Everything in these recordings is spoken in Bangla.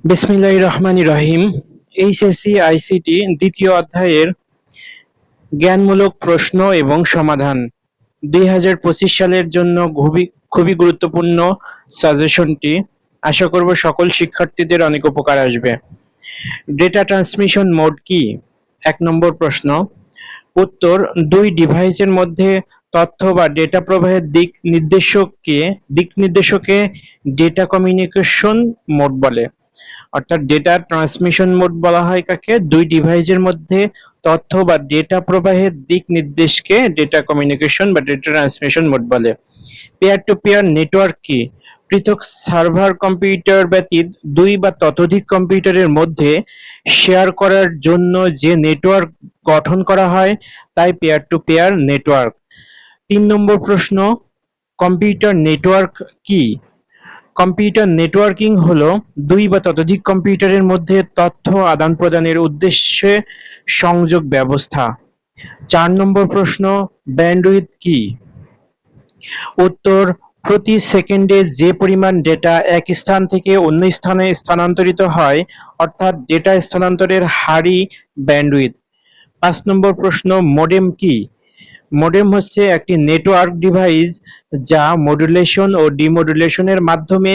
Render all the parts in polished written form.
বিসমিল্লাহির রহমানির রহিম। এইচএসসি আইসিটি দ্বিতীয় অধ্যায়ের জ্ঞানমূলক প্রশ্ন এবং সমাধান 2025 সালের জন্য খুবই গুরুত্বপূর্ণ সাজেশনটি। আশা করব সকল শিক্ষার্থীদের অনেক উপকার আসবে। ডেটা ট্রান্সমিশন মোড কি? 1 নম্বর প্রশ্ন। উত্তর, দুই ডিভাইসের মধ্যে তথ্য বা ডেটা প্রবাহের দিক নির্দেশকে ডেটা কমিউনিকেশন মোড বলে। অর্থাৎ ডেটা ট্রান্সমিশন মোড বলা হয় কাকে? দুই ডিভাইসের মধ্যে তথ্য বা ডেটা প্রবাহের দিক নির্দেশকে ডেটা কমিউনিকেশন বা ডেটা ট্রান্সমিশন মোড বলে। পেয়ার টু পেয়ার নেটওয়ার্ক কি? পৃথক সার্ভার কম্পিউটার ব্যতীত দুই বা ততোধিক কম্পিউটারের মধ্যে শেয়ার করার জন্য যে নেটওয়ার্ক গঠন করা হয় তাই পেয়ার টু পেয়ার নেটওয়ার্ক। 3 নম্বর প্রশ্ন। কম্পিউটার নেটওয়ার্ক কি? কম্পিউটার নেটওয়ার্কিং হলো দুই বা ততোধিক কম্পিউটারের মধ্যে তথ্য আদান-প্রদানের উদ্দেশ্যে সংযোগ ব্যবস্থা। 4 নম্বর প্রশ্ন। ব্যান্ডউইথ কি? উত্তর, প্রতি সেকেন্ডে যে পরিমাণ ডেটা এক স্থান থেকে অন্য স্থানে স্থানান্তরিত হয় অর্থাৎ ডেটা স্থানান্তরের হারই ব্যান্ডউইথ। 5 নম্বর প্রশ্ন। মডেম কি? মডেম হচ্ছে একটি নেটওয়ার্ক ডিভাইস যা মডুলেশন ও ডিমডুলেশনের মাধ্যমে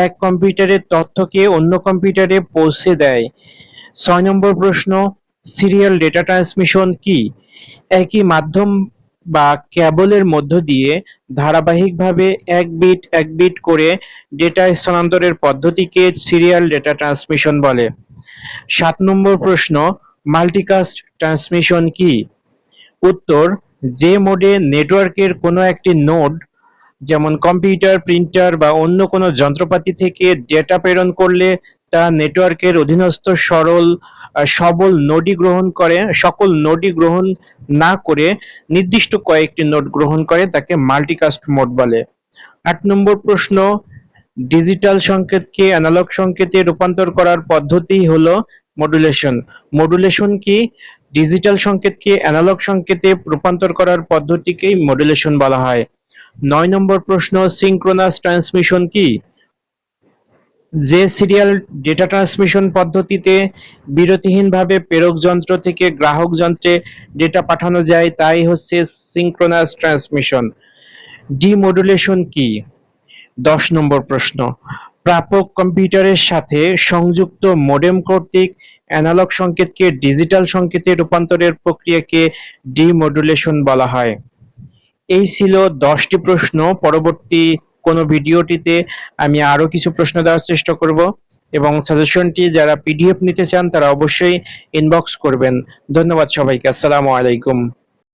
এক কম্পিউটারের তথ্যকে অন্য কম্পিউটারে পৌঁছে দেয়। 6 নম্বর প্রশ্ন। সিরিয়াল ডেটা ট্রান্সমিশন কি? একই মাধ্যম বা কেবলের মধ্য দিয়ে ধারাবাহিকভাবে এক বিট করে ডেটা স্থানান্তরের পদ্ধতিকে সিরিয়াল ডেটা ট্রান্সমিশন বলে। 7 নম্বর প্রশ্ন। মাল্টিকাস্ট ট্রান্সমিশন কি? উত্তর, যে মোডে নেটওয়ার্কের কোনো একটি নোড যেমন কম্পিউটার, প্রিন্টার বা অন্য কোনো যন্ত্রপাতি থেকে ডেটা প্রেরণ করলে তা নেটওয়ার্কের অধীনস্থ সকল নোডই গ্রহণ না করে নির্দিষ্ট কয়েকটি নোড গ্রহণ করে তাকে মাল্টিকাস্ট মোড বলে। 8 নম্বর প্রশ্ন। ডিজিটাল সংকেতকে অ্যানালগ সংকেতে রূপান্তর করার পদ্ধতি হলো মডুলেশন। মডুলেশন কি? ডিজিটাল সংকেতকে অ্যানালগ সংকেতে রূপান্তর করার পদ্ধতিকেই মডুলেশন বলা হয়। 9 নম্বর প্রশ্ন। সিঙ্ক্রোনাস ট্রান্সমিশন কি? যে সিরিয়াল ডেটা ট্রান্সমিশন পদ্ধতিতে বিরতিহীনভাবে প্রেরক যন্ত্র থেকে গ্রাহক যন্ত্রে ডেটা পাঠানো যায় তাই হচ্ছে সিঙ্ক্রোনাস ট্রান্সমিশন। ডিমডুলেশন কি? 10 নম্বর প্রশ্ন। প্রাপক কম্পিউটারের সাথে সংযুক্ত মডেম কর্তৃক অ্যানালগ সংকেতকে ডিজিটাল সংকেতে রূপান্তরের প্রক্রিয়াকে ডিমডুলেশন বলা হয়। এই ছিল 10টি প্রশ্ন। পরবর্তী কোনো ভিডিওটিতে আমি আরো কিছু প্রশ্ন দেওয়ার চেষ্টা করব এবং সাজেশনটি যারা পিডিএফ নিতে চান তারা অবশ্যই ইনবক্স করবেন। ধন্যবাদ সবাইকে। আসসালামু আলাইকুম।